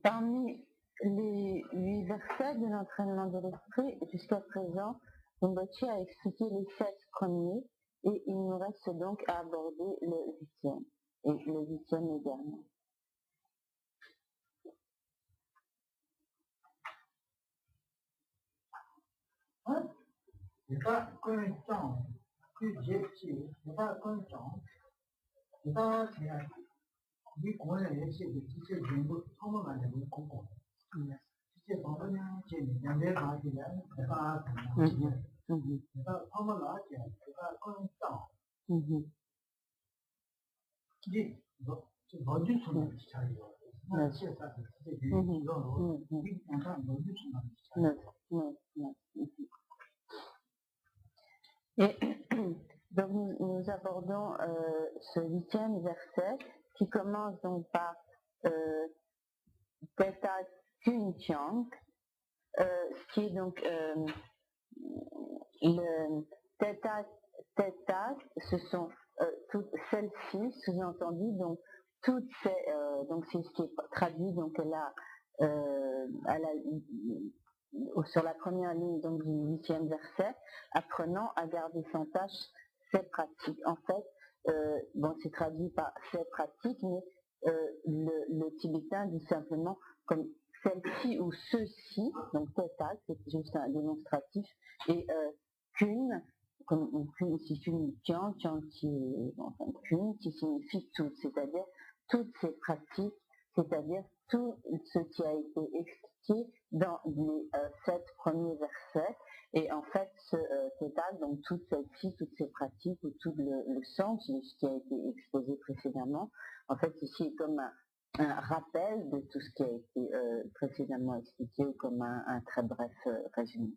Parmi les 8 versets de l'entraînement de l'esprit, jusqu'à présent, Rinpoche a expliqué les 7 premiers et il nous reste donc à aborder le 8e et le 8e également. Et donc nous abordons ce 8e verset qui commence donc par Theta Kun Chang, ce qui est donc le Theta, ce sont toutes celles-ci, sous-entendu, donc toutes ces, donc c'est ce qui est traduit donc là sur la première ligne donc du 8e verset, apprenant à garder sans tâche ses pratiques. En fait, bon, c'est traduit par ses pratiques, mais le tibétain dit simplement comme celle-ci ou ceux-ci, donc Theta, c'est juste un démonstratif, et Kun, comme Kun signifie Tian, Kun qui signifie tout, c'est-à-dire toutes ces pratiques, c'est-à-dire tout ce qui a été expliqué dans les 7 premiers versets. Et en fait, ce Theta, donc toutes celles-ci, toutes ces pratiques, ou tout le sens de ce qui a été exposé précédemment, en fait, ceci est comme un rappel de tout ce qui a été précédemment expliqué, ou comme un très bref résumé.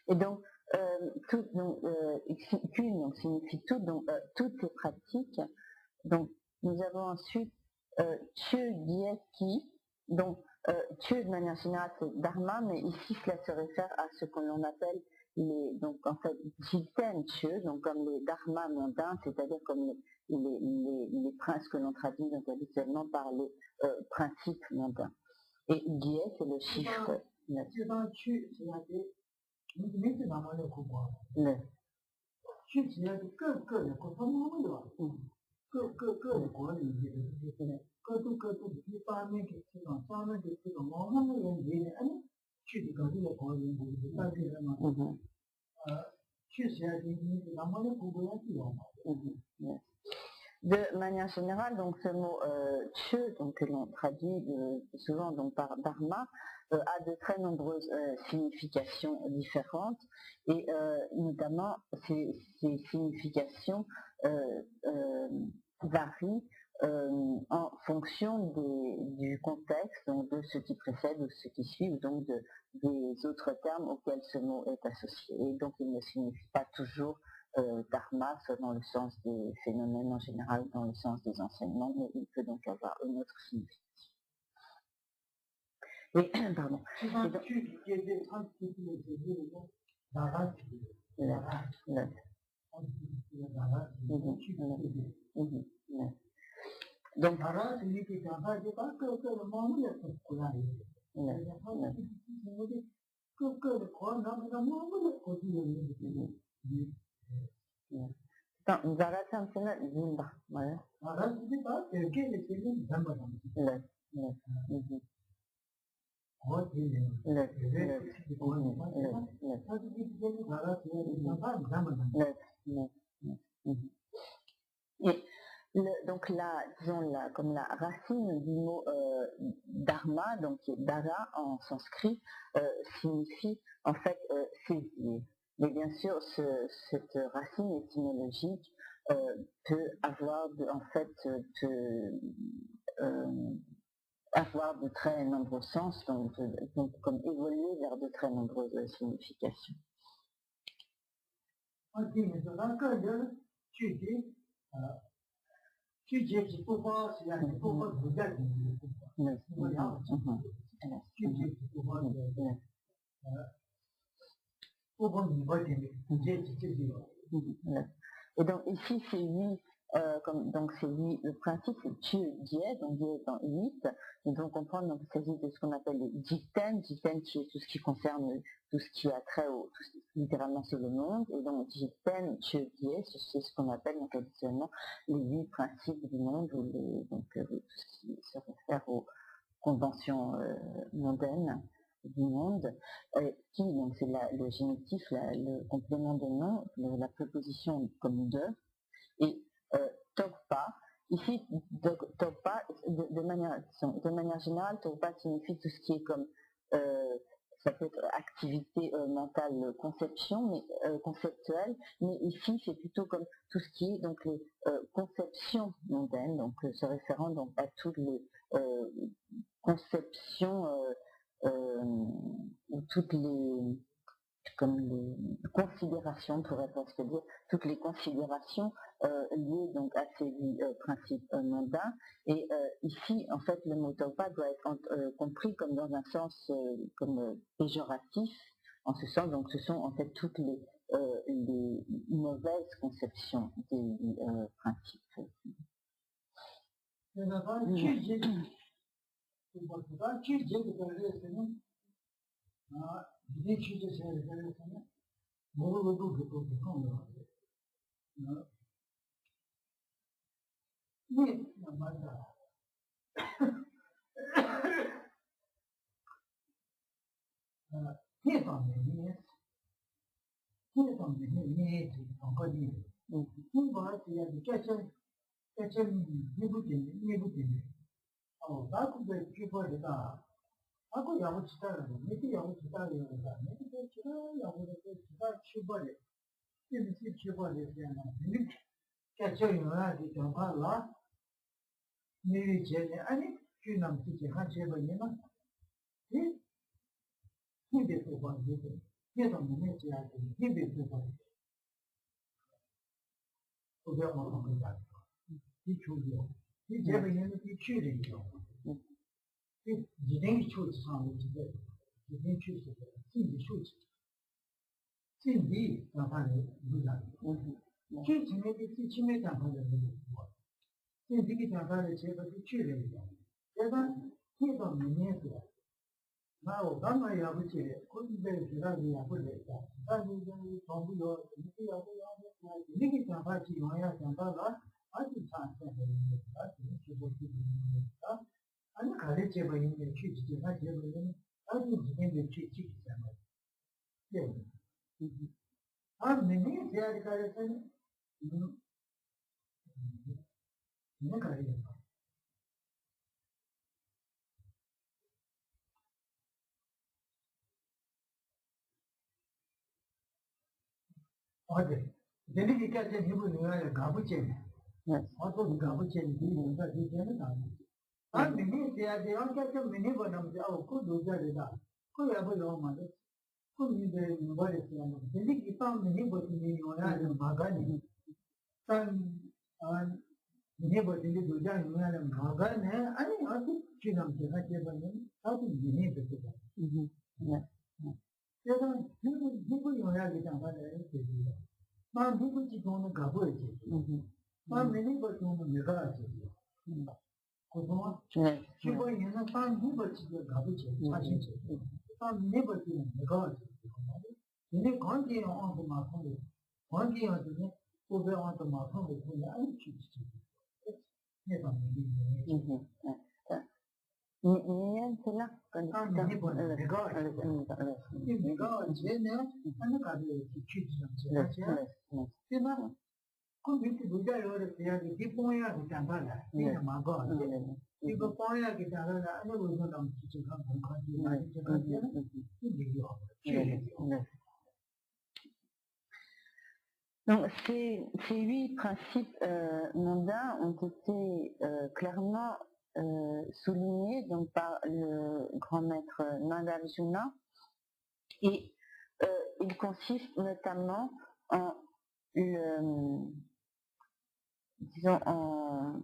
Et donc, tout donc, signifie tout, donc toutes ces pratiques. Donc, nous avons ensuite Chö Gyeki, donc Chö de manière générale c'est Dharma, mais ici cela se réfère à ce que l'on appelle donc en fait Jiten Chö, donc comme les Dharma mondains, c'est-à-dire comme les princes que l'on traduit donc habituellement par les principes mondains. Et Gyé c'est le chiffre. De manière générale, donc ce mot Chö, donc que l'on traduit souvent donc par Dharma, a de très nombreuses significations différentes et notamment ces significations varient en fonction du contexte, donc de ce qui précède ou ce qui suit, ou donc des autres termes auxquels ce mot est associé. Et donc il ne signifie pas toujours Dharma, soit dans le sens des phénomènes en général, dans le sens des enseignements, mais il peut donc avoir une autre signification. Et, pardon. Donc, Et donc là, disons là, comme la racine du mot dharma, donc qui est dara en sanskrit, signifie en fait saisir. Mais bien sûr, cette racine étymologique peut avoir avoir de très nombreux sens, donc comme évoluer vers de très nombreuses significations. Et donc ici c'est 8, donc c'est 8, le principe c'est tu dié, donc dié dans 8, et donc on prend, donc il s'agit de ce qu'on appelle les jiten, jiten qui est tout ce qui concerne tout ce qui a trait au, littéralement c'est le monde, et donc jiten, tu dié, c'est ce qu'on appelle donc habituellement les 8 principes du monde, ou tout ce qui se réfère aux conventions mondaines du monde, qui, donc c'est le génitif, le complément de nom, la préposition comme de, et tokpa, ici, tokpa, de manière générale, tokpa signifie tout ce qui est comme, ça peut être activité mentale, conceptuelle, mais ici c'est plutôt comme tout ce qui est donc les conceptions mondaines, donc se référant donc à toutes les conceptions ou toutes les considérations, on pourrait presque dire, toutes les considérations liées donc à ces principes mondains. Et ici, en fait, le mot tokpa doit être compris comme dans un sens comme péjoratif, en ce sens, donc ce sont en fait toutes les mauvaises conceptions des principes. Aku yahu chitara, miti yahu chitara yahu, miti chitara yahu chitara chibare, miti chibare yana, miti kacho yana di tampa la, miti chene, ani chunam tiche ha cheba yana, hibe soba yete, yeta mene chayate, hibe soba yete, obe ama kaya, di chuyo, di cheba yana di chule yahu. 지dengi 초지 상황인데 지dengi 초지 진리 초지 진리 나타내 누가 그 진리의 지침에 담아져 있는 거 진리가 담아져 제가 취해야 제가 해도 미네서 나로 담아야 하지 군대 지라기야 버렸다 다니는 정부요 이야기하고 이게 담아지 와야 담아가 아주 상태는 거다 지금 아니 가르쳐 버리는 게 취지지 가르쳐 버리는 아주 지금 취지잖아요. 예. 내가 제가 가르쳐는 내가 가르쳐. 어제 내가 이제 해보는 거야 가부채. 어떤 가부채인지 뭔가 되는 거 아니야. मैंने दिया क्या कि मैंने बना मुझे आपको दूसरा देता कोई अब लो मारे कोई नहीं बड़े से आने जल्दी कितना मैंने बोलने नहीं होना है भागा नहीं तन मैंने बोलने दूसरा नहीं है भागा नहीं अरे आप क्यों नाम से ना क्या बने आप मैंने बोलते हैं ये तो नहीं होना है क्या बात है मां भी कुछ दोनों गाबो है मां मैंने बोलने मेरा है 그동안 기본에 있는 사람 해버지가 가보지 사실지 사람 해버지는 내가 근데 관계에 와서 맞는 관계에 와서 고배 와서 맞는 거 그냥 안 치지 내가 Niyan sila. Donc ces 8 principes mondains ont été clairement soulignés donc, par le grand maître Nagarjuna et il consiste notamment en disons en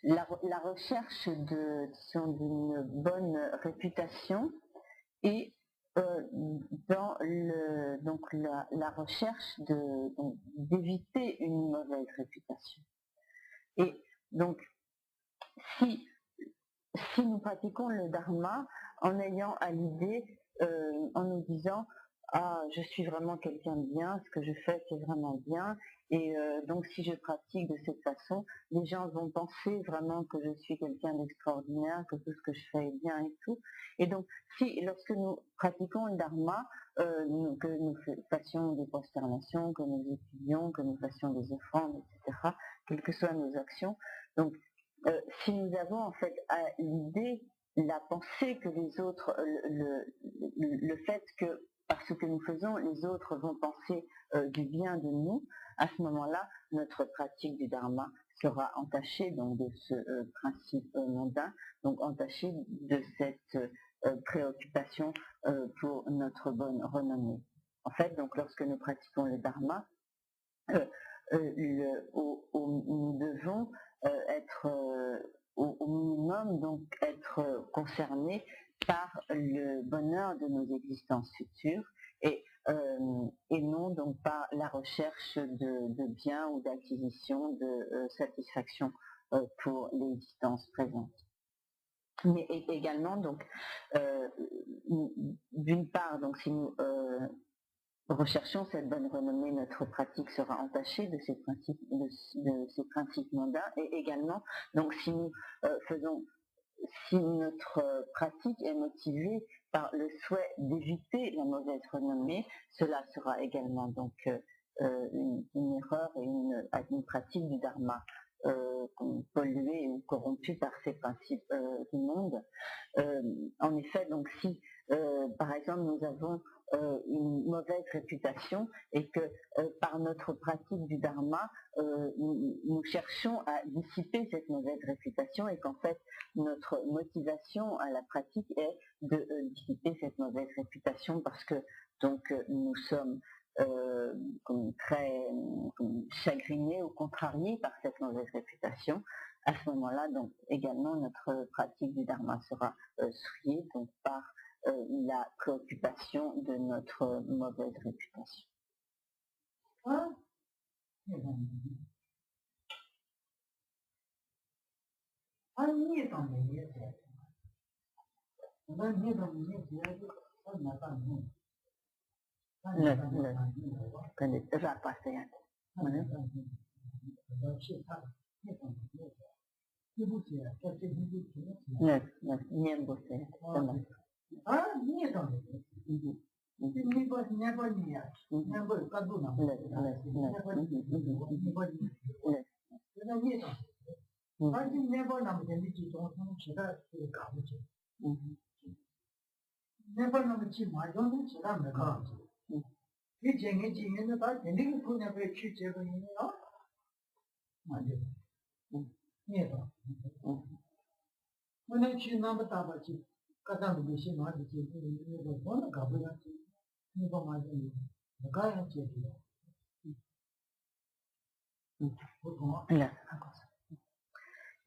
la recherche d'une bonne réputation et dans la recherche d'éviter une mauvaise réputation. Et donc, si nous pratiquons le dharma en ayant à l'idée, en nous disant « Ah, je suis vraiment quelqu'un de bien, ce que je fais c'est vraiment bien », et donc si je pratique de cette façon, les gens vont penser vraiment que je suis quelqu'un d'extraordinaire, que tout ce que je fais est bien et tout. Et donc, si lorsque nous pratiquons le dharma, que nous fassions des prosternations, que nous étudions, que nous fassions des offrandes, etc., quelles que soient nos actions, donc si nous avons en fait à l'idée, la pensée que les autres, le fait que par ce que nous faisons, les autres vont penser du bien de nous, à ce moment-là, notre pratique du dharma sera entachée donc de ce principe mondain, donc entachée de cette préoccupation pour notre bonne renommée. En fait, donc lorsque nous pratiquons le dharma, nous devons être au minimum, donc être concernés par le bonheur de nos existences futures et non donc par la recherche de biens ou d'acquisition de satisfaction pour l'existence présente. Mais également donc d'une part donc si nous recherchons cette bonne renommée, notre pratique sera entachée de ces principes mondains et également, donc si notre pratique est motivée par le souhait d'éviter la mauvaise renommée, cela sera également donc une erreur et une pratique du dharma polluée ou corrompue par ces principes du monde. En effet, donc si par exemple nous avons une mauvaise réputation et que par notre pratique du dharma, nous cherchons à dissiper cette mauvaise réputation et qu'en fait notre motivation à la pratique est de dissiper cette mauvaise réputation parce que donc nous sommes très chagrinés ou contrariés par cette mauvaise réputation. À ce moment-là, donc également notre pratique du dharma sera souillée donc par la préoccupation de notre mauvaise réputation.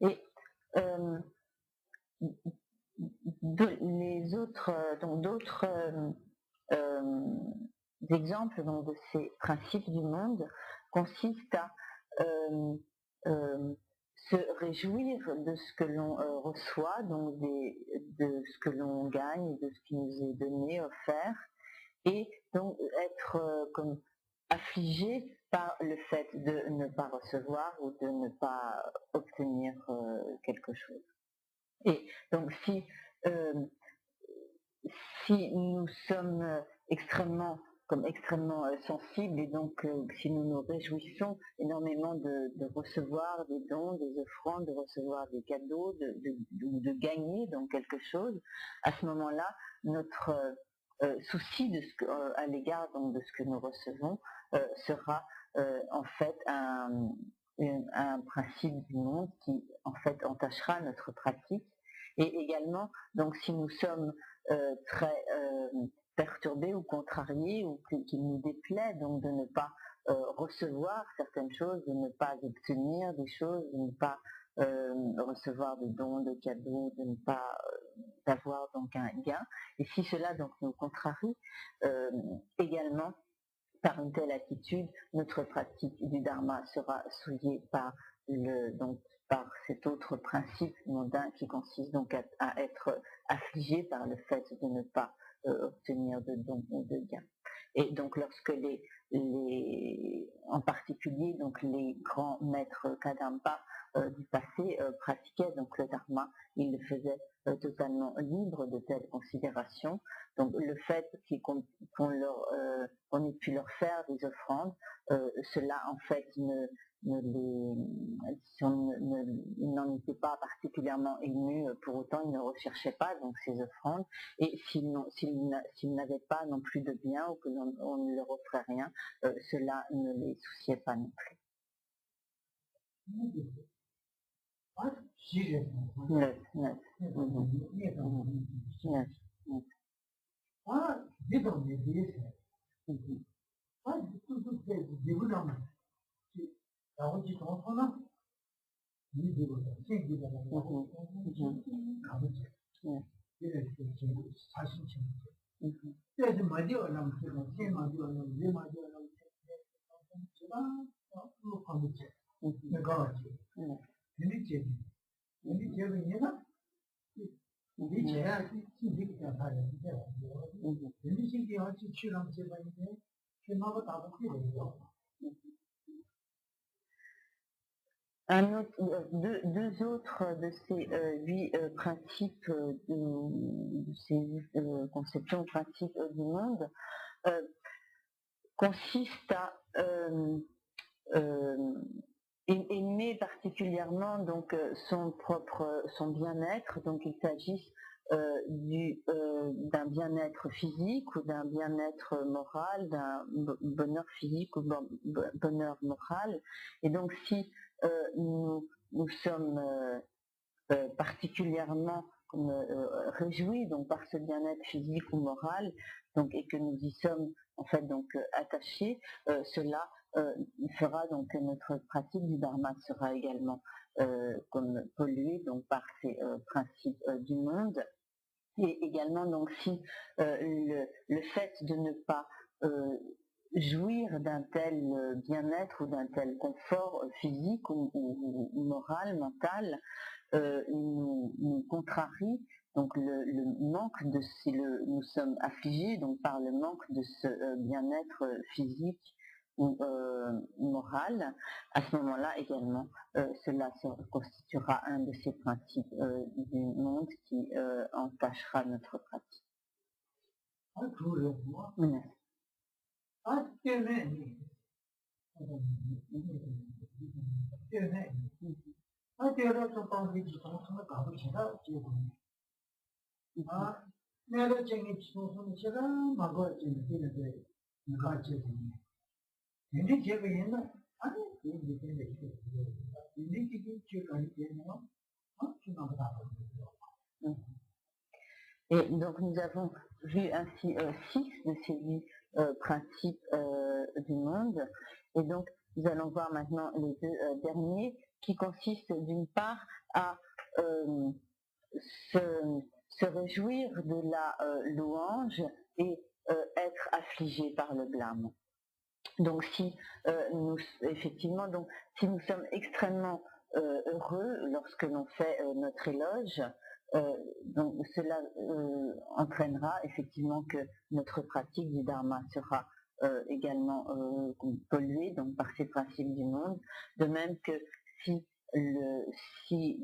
Et les autres, donc d'autres exemples donc, de ces principes du monde consistent à se réjouir de ce que l'on reçoit, donc de ce que l'on gagne, de ce qui nous est donné, offert, et donc être comme affligé par le fait de ne pas recevoir ou de ne pas obtenir quelque chose. Et donc si nous sommes extrêmement sensibles et donc si nous nous réjouissons énormément de recevoir des dons, des offrandes, de recevoir des cadeaux, de gagner donc quelque chose, à ce moment-là, notre souci à l'égard donc de ce que nous recevons sera en fait un principe du monde qui en fait entachera notre pratique. Et également, donc si nous sommes très perturbés ou contrariés ou qu'il nous déplaît donc de ne pas recevoir certaines choses, de ne pas obtenir des choses, de ne pas recevoir des dons, des cadeaux, de ne pas avoir donc un gain. Et si cela donc nous contrarie également, par une telle attitude, notre pratique du dharma sera souillée par cet autre principe mondain qui consiste donc à être affligé par le fait de ne pas obtenir de dons ou de gains. Et donc lorsque en particulier donc les grands maîtres Kadampa du passé pratiquaient donc le dharma, ils le faisaient totalement libre de telles considérations. Donc le fait qu'on ait pu leur faire des offrandes, cela en fait ils n'en étaient pas particulièrement émus, pour autant ils ne recherchaient pas donc ces offrandes, et s'ils n'avaient pas non plus de bien ou que l'on ne leur offrait rien, cela ne les souciait pas non plus. Deux autres de ces 8 principes, de ces 8 conceptions, principes du monde, consistent à aimer particulièrement donc son bien-être. Donc il s'agisse d'un bien-être physique ou d'un bien-être moral, d'un bonheur physique ou bonheur moral. Et donc si nous sommes particulièrement réjouis donc par ce bien-être physique ou moral, donc et que nous y sommes en fait donc attachés, cela fera donc que notre pratique du dharma sera également comme polluée donc par ces principes du monde. Et également donc si le fait de ne pas jouir d'un tel bien-être ou d'un tel confort physique ou moral, mental, nous contrarie, donc le manque de si nous sommes affligés donc par le manque de ce bien-être physique ou moral, à ce moment-là également cela constituera un de ces principes du monde qui entachera notre pratique. Et donc nous avons vu ainsi 6 de ces 8 principes du monde, et donc nous allons voir maintenant les 2 derniers qui consistent d'une part à se réjouir de la louange et être affligé par le blâme. Donc si effectivement donc si nous sommes extrêmement heureux lorsque l'on fait notre éloge, donc cela entraînera effectivement que notre pratique du dharma sera également pollués donc par ces principes du monde, de même que si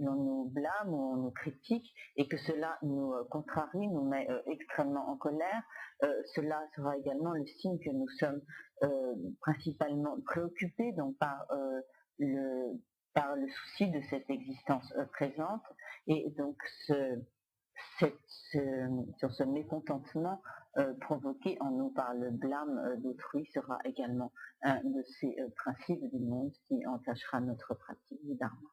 l'on nous blâme ou on nous critique et que cela nous contrarie, nous met extrêmement en colère, cela sera également le signe que nous sommes principalement préoccupés donc par le souci de cette existence présente, et donc sur ce mécontentement provoqué en nous par le blâme d'autrui sera également un de ces principes du monde qui entachera notre pratique du dharma.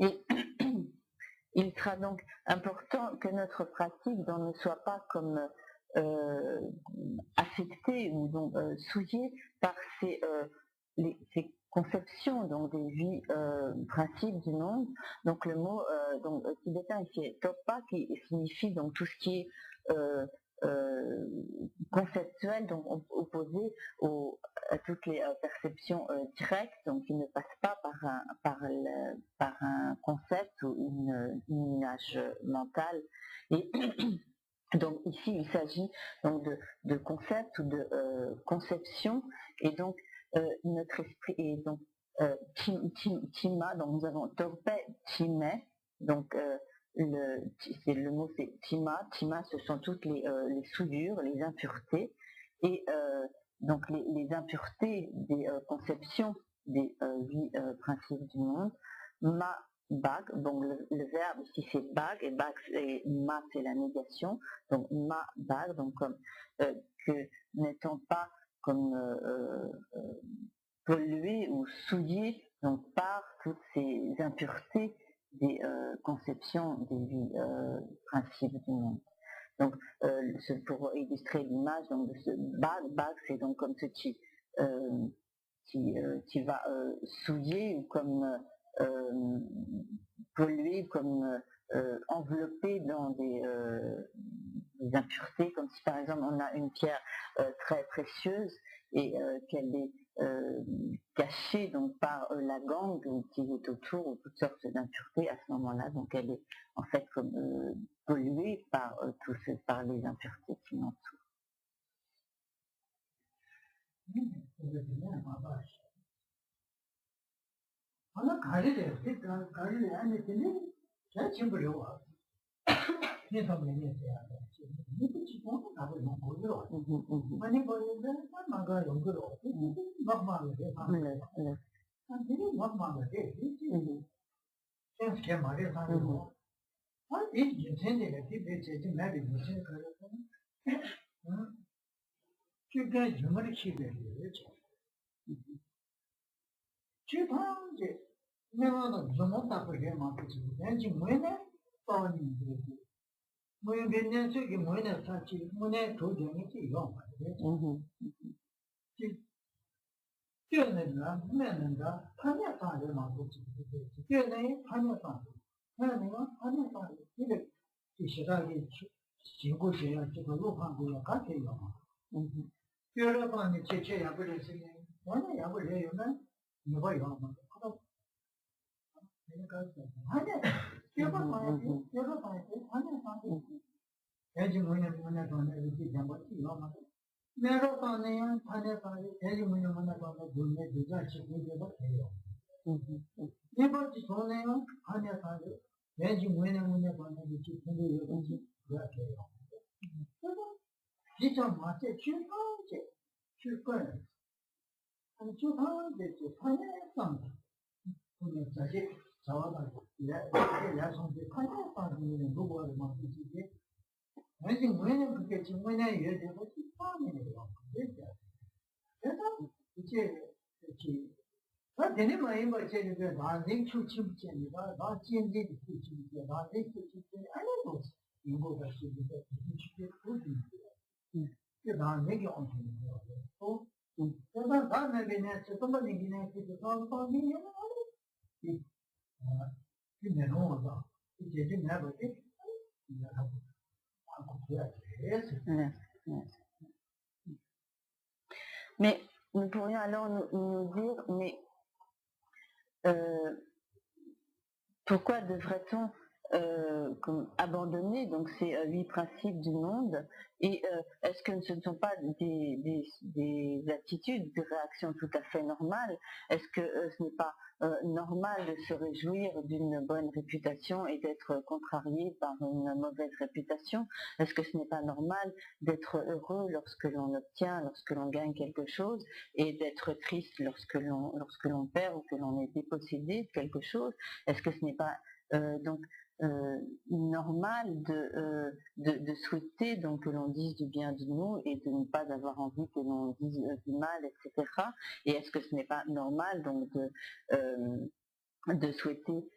Et il sera donc important que notre pratique ne soit pas comme affectée ou donc souillée par ces conceptions donc des vies principes du monde. Donc le mot tibétain ici est topa, qui signifie donc tout ce qui est conceptuel, donc opposé à toutes les perceptions directes, donc qui ne passent pas par un concept ou une image mentale. Et donc ici il s'agit donc de concept ou de conception, et donc notre esprit est donc tima, donc nous avons tope time, donc le mot c'est tima, ce sont toutes les souillures, les impuretés, et donc les impuretés des conceptions des vies principes du monde. Ma bag, donc le verbe ici c'est bag, et bag et ma c'est la négation, donc ma bag, donc comme que n'étant pas comme pollué ou souillé donc par toutes ces impuretés des conceptions des vies principes du monde. Donc pour illustrer l'image donc de ce bag c'est donc comme ce qui va souiller ou comme pollué, comme enveloppé dans des impuretés, comme si par exemple on a une pierre très précieuse et qu'elle est cachée donc par la gangue qui est autour, ou toutes sortes d'impuretés. À ce moment-là, donc elle est en fait comme polluée par par les impuretés qui l'entourent. Mais nous pourrions alors nous dire, mais pourquoi devrait-on abandonner donc ces 8 principes du monde, et est-ce que ce ne sont pas des attitudes, des réactions tout à fait normales? Est-ce que ce n'est pas normal de se réjouir d'une bonne réputation et d'être contrarié par une mauvaise réputation? Est-ce que ce n'est pas normal d'être heureux lorsque l'on obtient, lorsque l'on gagne quelque chose, et d'être triste lorsque l'on perd ou que l'on est dépossédé de quelque chose? Est-ce que ce n'est pas normal de souhaiter donc que l'on dise du bien de nous et de ne pas avoir envie que l'on dise du mal, etc. Et est-ce que ce n'est pas normal donc de souhaiter,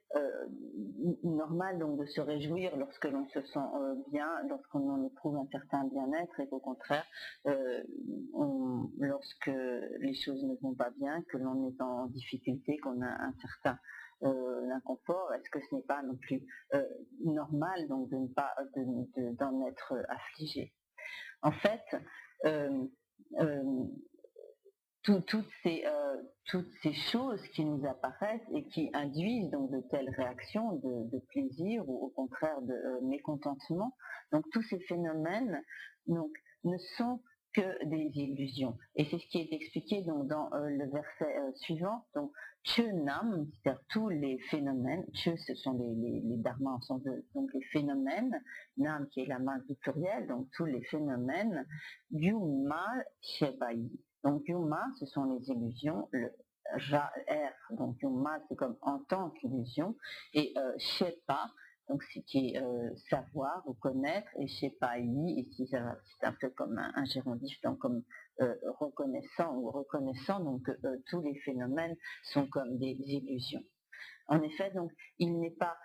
normal donc de se réjouir lorsque l'on se sent bien, lorsqu'on en éprouve un certain bien-être, et qu'au contraire, lorsque les choses ne vont pas bien, que l'on est en difficulté, qu'on a un certain l'inconfort, est-ce que ce n'est pas non plus normal donc de ne pas d'en être affligé? En fait, toutes ces choses qui nous apparaissent et qui induisent donc de telles réactions de plaisir ou au contraire de mécontentement, donc tous ces phénomènes donc ne sont que des illusions. Et c'est ce qui est expliqué donc dans le verset suivant. Donc Chönam, c'est-à-dire tous les phénomènes, Chö ce sont les dharmas en sens de, donc les phénomènes, Nam qui est la main du pluriel, donc tous les phénomènes, Yuma Shebai. Donc Yuma, ce sont les illusions, le R, donc Yuma c'est comme en tant qu'illusion, et Shepa, donc ce qui est savoir ou connaître, et Shepai, ici c'est un peu comme un gérondif, donc comme reconnaissant ou reconnaissant, donc tous les phénomènes sont comme des illusions. En effet, donc il n'est pas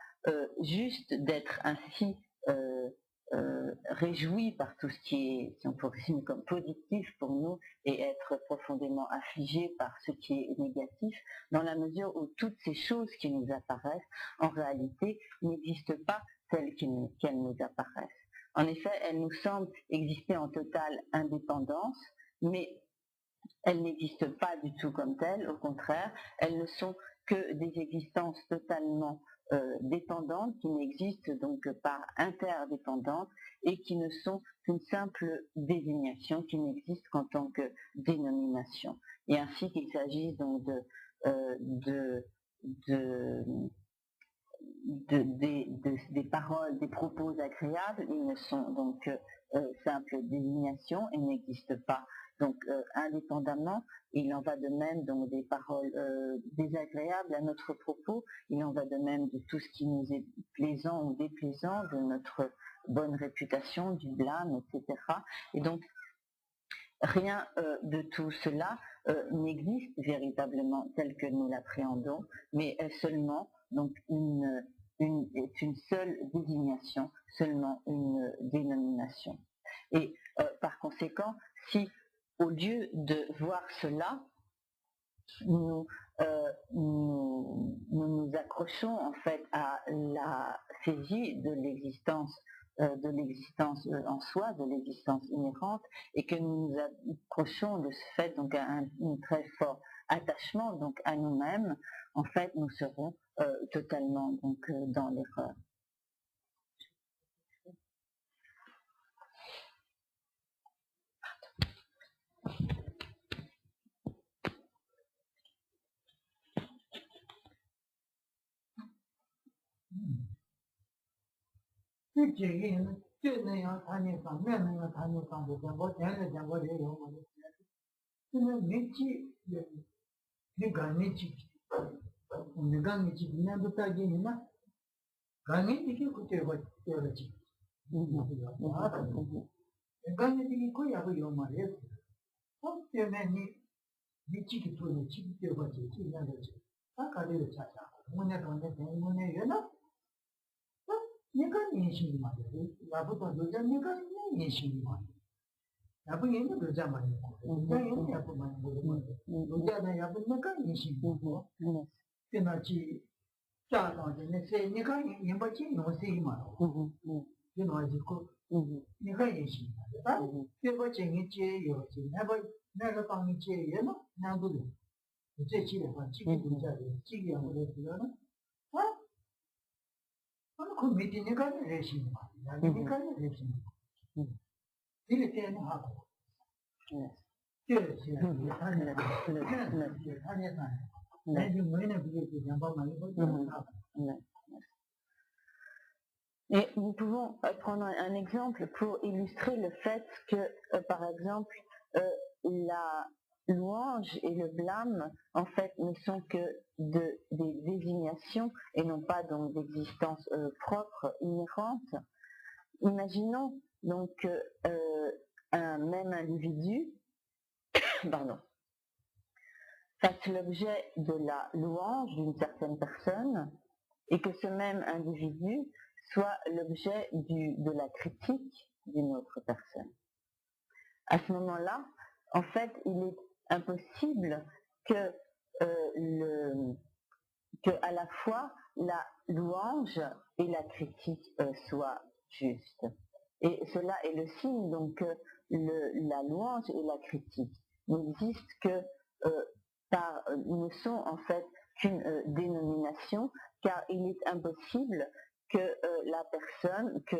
juste d'être ainsi réjoui par tout ce qui est, si on peut résumer comme positif pour nous, et être profondément affligé par ce qui est négatif, dans la mesure où toutes ces choses qui nous apparaissent, en réalité, n'existent pas telles qu'elles nous apparaissent. En effet, elles nous semblent exister en totale indépendance, mais elles n'existent pas du tout comme telles, au contraire, elles ne sont que des existences totalement dépendantes, qui n'existent donc que par interdépendance et qui ne sont qu'une simple désignation, qui n'existent qu'en tant que dénomination. Et ainsi qu'il s'agisse donc des paroles, des propos agréables, ils ne sont donc que simples désignations et n'existent pas donc indépendamment. Il en va de même donc des paroles désagréables à notre propos, il en va de même de tout ce qui nous est plaisant ou déplaisant, de notre bonne réputation, du blâme, etc. Et donc rien de tout cela n'existe véritablement tel que nous l'appréhendons, mais seulement donc est une seule désignation, seulement une dénomination. Et par conséquent, si au lieu de voir cela, nous nous accrochons en fait à la saisie de l'existence en soi, de l'existence inhérente, et que nous nous accrochons de ce fait donc à un très fort attachement donc à nous-mêmes, en fait nous serons totalement donc dans l'erreur. 미치기 또는 치기 때문에 지금 거지. 아까도 찾아. 문에 돈에 문에 연락. 내가 인식이 맞아. 나보다 너가 내가 인식이 맞아. 나쁜 얘는 너자 많이 먹고. 너가 얘는 나쁜 많이 먹고. 너자는 나쁜 내가 인식이 먹고. 그나지 자다는 내가 인바지 노세이 말어. 그나지 그 내가 인식이 맞아. 그거 재미지 요지. 내가 방이 제예요. 나도这几年吧，几个国家的几个我都知道了。啊，我每天你看热心嘛，你看热心，这个点的好。这是他那他那啥，那就没那别的想法嘛，你不知道。Et nous pouvons prendre un exemple pour illustrer le fait que, par exemple, la louange et le blâme, en fait, ne sont que des désignations et non pas donc d'existence propre, inhérente. Imaginons donc un même individu, fasse l'objet de la louange d'une certaine personne et que ce même individu soit l'objet de la critique d'une autre personne. À ce moment-là, en fait, il est impossible que à la fois la louange et la critique soient justes. Et cela est le signe donc que la louange et la critique n'existent que ne sont en fait qu'une dénomination, car il est impossible que la personne, que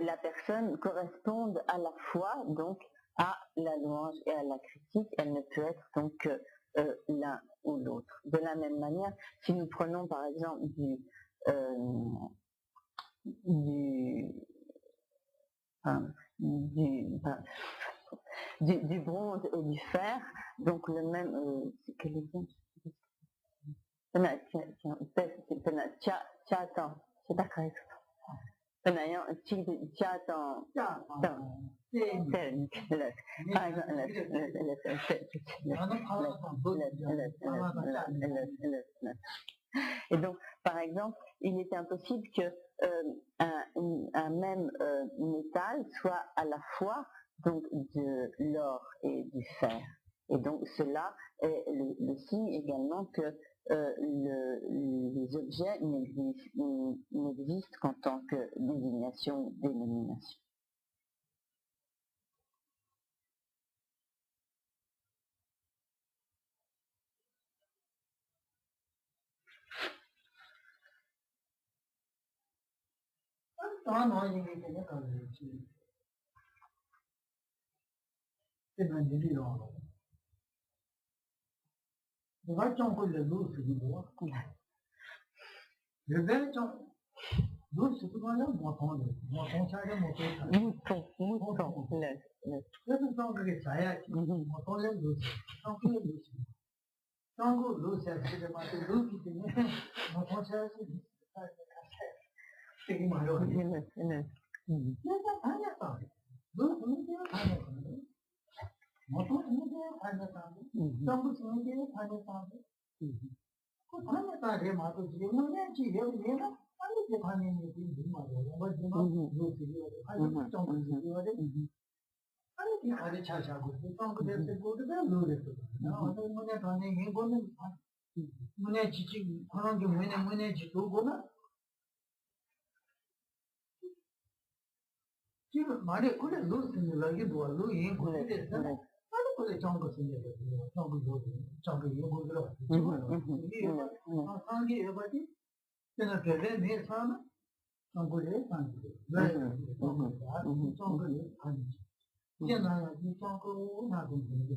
la personne corresponde à la fois donc à la louange et à la critique. Elle ne peut être donc que l'un ou l'autre. De la même manière, si nous prenons par exemple du bronze et du fer, donc le même, quel exemple? Et donc, par exemple, il est impossible que un même métal soit à la fois donc de l'or et du fer. Et donc cela est le signe également que les objets n'existent qu'en tant que désignation, dénomination. 내가 정글에 누수기 뭐? 내가 정 누수기 뭐냐? 뭐 통해. 뭐 통차게 뭐 Mouton, 그래서 정글에 자야지. 뭐 통해 누수. 정글에 누수. 정글 누수에 그게 맞아. 누기 때문에 뭐 통차야지. 되게 말로. 내가 다녔다. 누수는 다녔다. 모두 누구야 다녔다. 정부 정부에 다녔다. 그 다녔다 말도 지금은 지금 내가 아니 다니는 게 무슨 말이야. 뭐 지금 누구야. 아니 정부야. 아니 이 아래 차차고 정부에 대고도 노래도. 어느 문에 다니는 거는 문에 지지 그런 게 문에 지도고나 지금 말에 그래 누수는 라기 도와 누이 그래 그래 정도 생겼어요. 정도 이거 들어. 상기 해봐지. 내가 그래 내 사람 정도에 상기. 왜? 정도에 상기. 제가 이 정도 나도 되는데.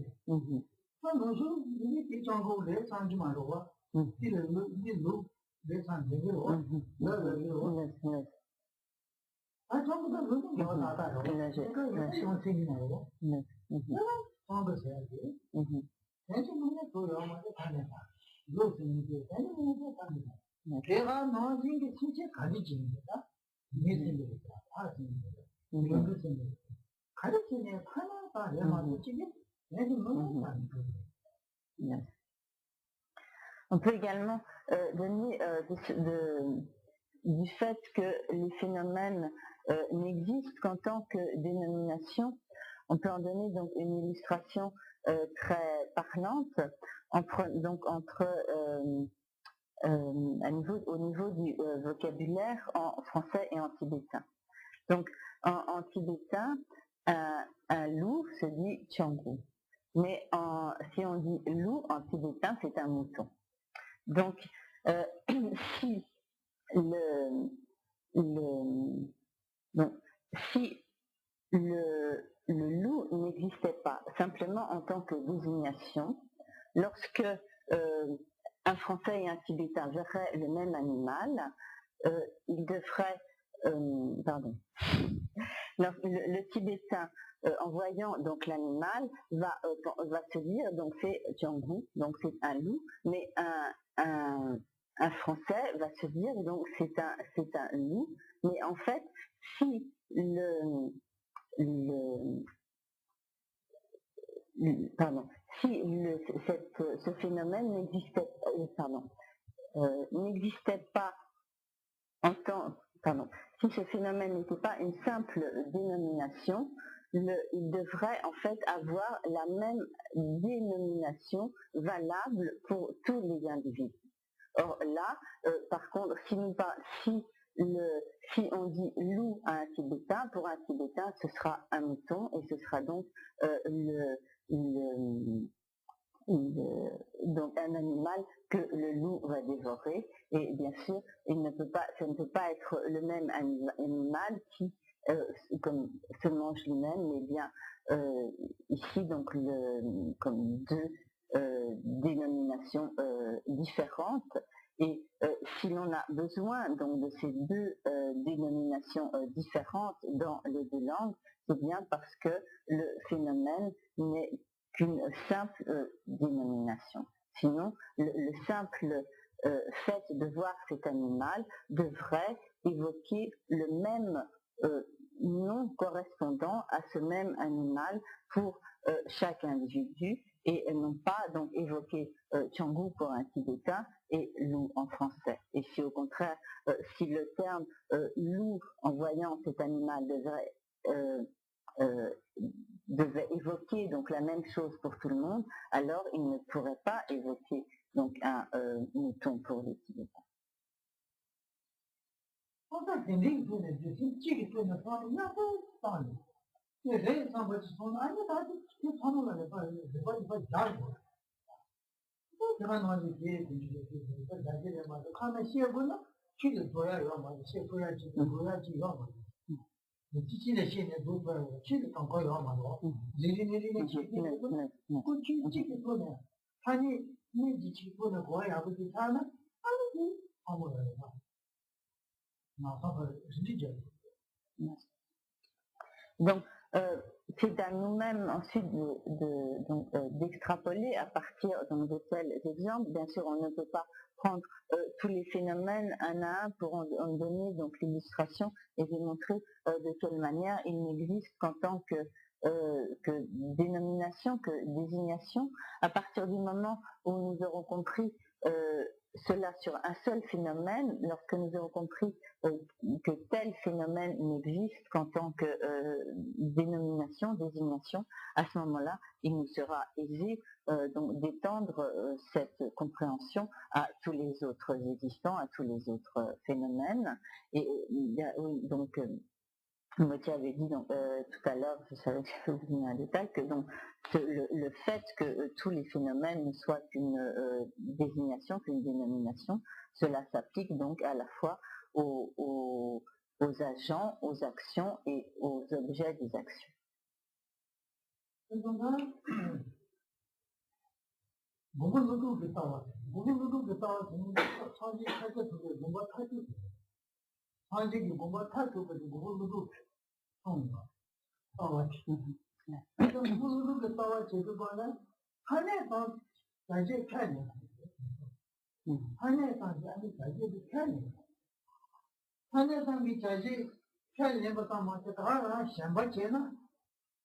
그래서 이게 정도에 상기 말로 와. 이거 내 상기로. 왜? 아 정도가 무슨 거 나다요. 그러니까 이거 생기나요? 해야지. 대신에 또 영화를 다녔다. 무슨 이제 대신에 다녔다. 내가 넣어진 게 진짜 가르치는 거다. 내 생각이다. 다 생각이다. 이런 거 생각. 가르치는 하나 On peut également donner du fait que les phénomènes n'existent qu'en tant que dénomination. On peut en donner donc une illustration très parlante au niveau du vocabulaire en français et en tibétain. Donc en tibétain, un loup se dit Tianggu. Mais si on dit loup en tibétain, c'est un mouton. Donc si le loup n'existait pas simplement en tant que désignation, lorsque un Français et un Tibétain verraient le même animal, ils devraient, le Tibétain en voyant donc l'animal va se dire donc c'est Tianggu, donc c'est un loup, mais un Français va se dire donc c'est un loup, mais en fait si ce phénomène n'existait pas si ce phénomène n'était pas une simple dénomination, il devrait en fait avoir la même dénomination valable pour tous les individus. Or là, par contre, si on dit loup à un Tibétain, pour un Tibétain, ce sera un mouton et ce sera donc donc un animal que le loup va dévorer. Et bien sûr, ça ne peut pas être le même animal qui comme se mange lui-même, mais bien ici donc comme deux dénominations différentes. Et si l'on a besoin donc de ces deux dénominations différentes dans les deux langues, c'est bien parce que le phénomène n'est qu'une simple dénomination. Sinon, le simple fait de voir cet animal devrait évoquer le même nom correspondant à ce même animal pour chaque individu, et non pas donc évoquer Tianggu pour un Tibétain et loup en français. Et si au contraire, si le terme loup en voyant cet animal devait évoquer donc la même chose pour tout le monde, alors il ne pourrait pas évoquer donc un mouton pour les Tibétains. Donc, c'est à nous-mêmes ensuite d'extrapoler à partir de tels exemples. Bien sûr, on ne peut pas prendre tous les phénomènes un à un pour en donner donc l'illustration et démontrer de quelle manière il n'existe qu'en tant que dénomination, que désignation. À partir du moment où nous aurons compris cela sur un seul phénomène, lorsque nous aurons compris que tel phénomène n'existe qu'en tant que dénomination, désignation, à ce moment-là, il nous sera aisé donc d'étendre cette compréhension à tous les autres existants, à tous les autres phénomènes. Et donc Moitié avait dit donc, tout à l'heure, je savais que je vais vous donner un détail, que donc le fait que tous les phénomènes ne soient qu'une désignation, qu'une dénomination, cela s'applique donc à la fois aux agents, aux actions et aux objets des actions.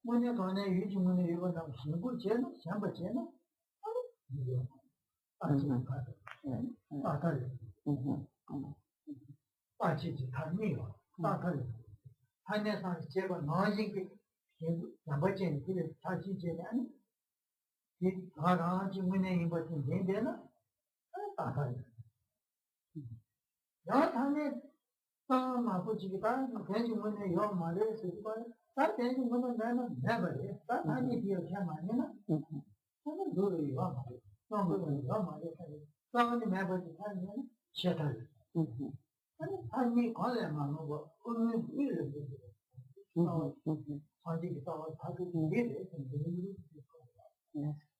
문에 전에 유지문에 이거 나 신고 제는 샴바 제는 이거 아직 가도 아달 아직 달미요 아달 한에서 제가 나지 그 남버진 그 다시 제는 아니 이 가라지 문에 이거 좀 되나 아달 야 다음에 아버지가 괜히 문에 요 말을 쓰고 다 괜히 문에 나는 내가 다 아니 비어 참아내나 저는 노래요 말이야 너무 말이야 저는 매버지 하는 시작할 아니 관례만 뭐 오늘 일을 어 아직 또 다들 일을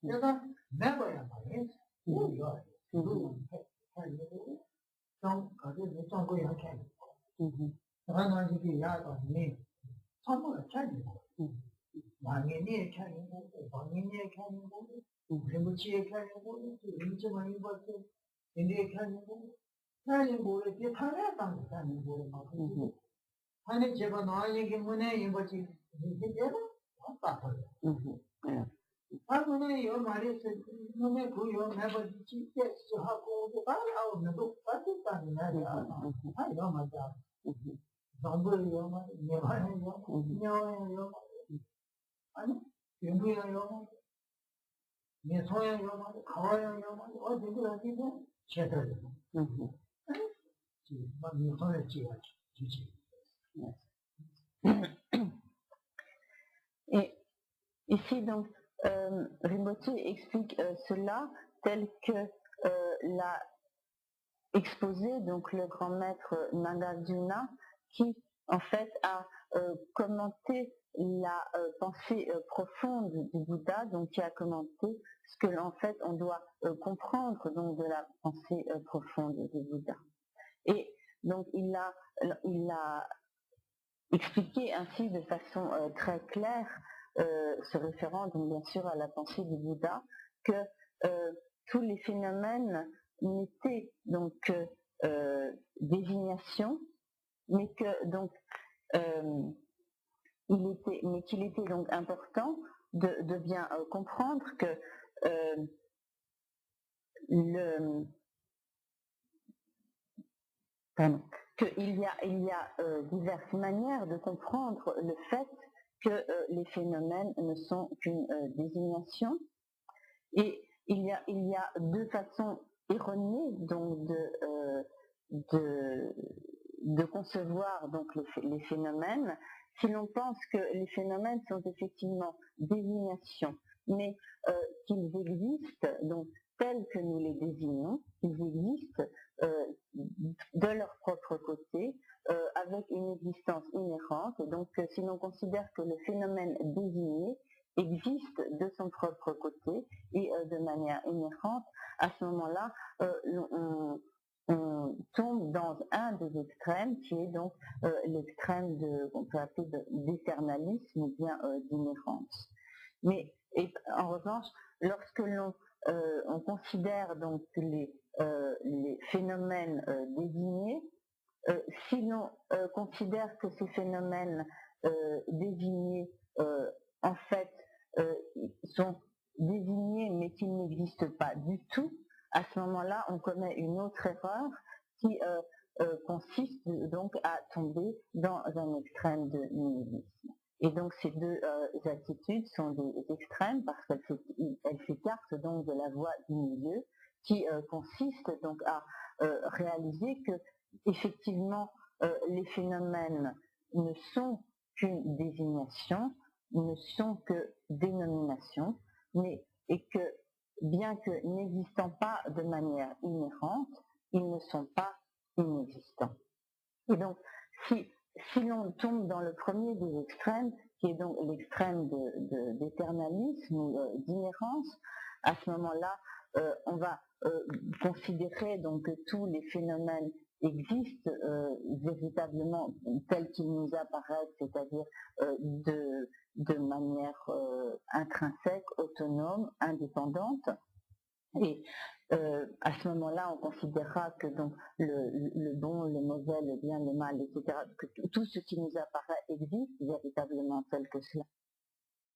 내가 매버야 말이야 뭐야 좀 가지고 좀 거야 해 나는 이게 야도니 선물을 찾고 망연히 찾고 망연히 찾고 무지에 찾고 인지만 입었지 인디에 찾고 나는 모르게 타야만 사는 거를 막 아니 제가 너희 기분에 입었지 이게 제가 아빠요 아무네 요 말이 눈에 그요 매버지 진짜 하고 가라고 너도 빠졌다는 말이야 아 이거 맞아 정보요 말이 내와요 녀요 아니 연구요 내 소야요 말이 가와요 말이 어디서 어디서 제대로 지금 막 소야 지지 Et ici, donc, Rimbaud explique cela tel que l'a exposé donc le grand maître Nagarjuna, qui en fait a commenté la pensée profonde du Bouddha, donc qui a commenté ce que en fait on doit comprendre donc de la pensée profonde du Bouddha. Et donc il a expliqué ainsi de façon très claire, se référant donc bien sûr à la pensée du Bouddha, que tous les phénomènes n'étaient donc désignation, mais que donc qu'il était donc important de bien comprendre que qu'il y a diverses manières de comprendre le fait que les phénomènes ne sont qu'une désignation, et il y a deux façons erronées donc de concevoir donc les phénomènes. Si l'on pense que les phénomènes sont effectivement désignations, mais qu'ils existent donc tels que nous les désignons, ils existent de leur propre côté, avec une existence inhérente, et donc si l'on considère que le phénomène désigné existe de son propre côté et de manière inhérente, à ce moment-là, on tombe dans un des extrêmes qui est donc l'extrême qu'on peut appeler d'éternalisme ou bien d'inhérence. Mais en revanche, lorsque on considère donc les phénomènes désignés, si l'on considère que ces phénomènes désignés en fait sont désignés mais qu'ils n'existent pas du tout, à ce moment-là on commet une autre erreur qui consiste donc à tomber dans un extrême de nihilisme. Et donc ces deux attitudes sont des extrêmes parce qu'elles s'écartent donc de la voie du milieu, qui consiste donc à réaliser que effectivement les phénomènes ne sont qu'une désignation, ne sont que dénominations, et que bien que n'existant pas de manière inhérente, ils ne sont pas inexistants. Et donc si l'on tombe dans le premier des extrêmes, qui est donc l'extrême d'éternalisme ou d'inhérence, à ce moment-là, on va considérer donc que tous les phénomènes existent véritablement tels qu'ils nous apparaissent, c'est-à-dire de manière intrinsèque, autonome, indépendante. Et à ce moment-là, on considérera que donc le bon, le mauvais, le bien, le mal, etc., que tout ce qui nous apparaît existe véritablement tel que cela.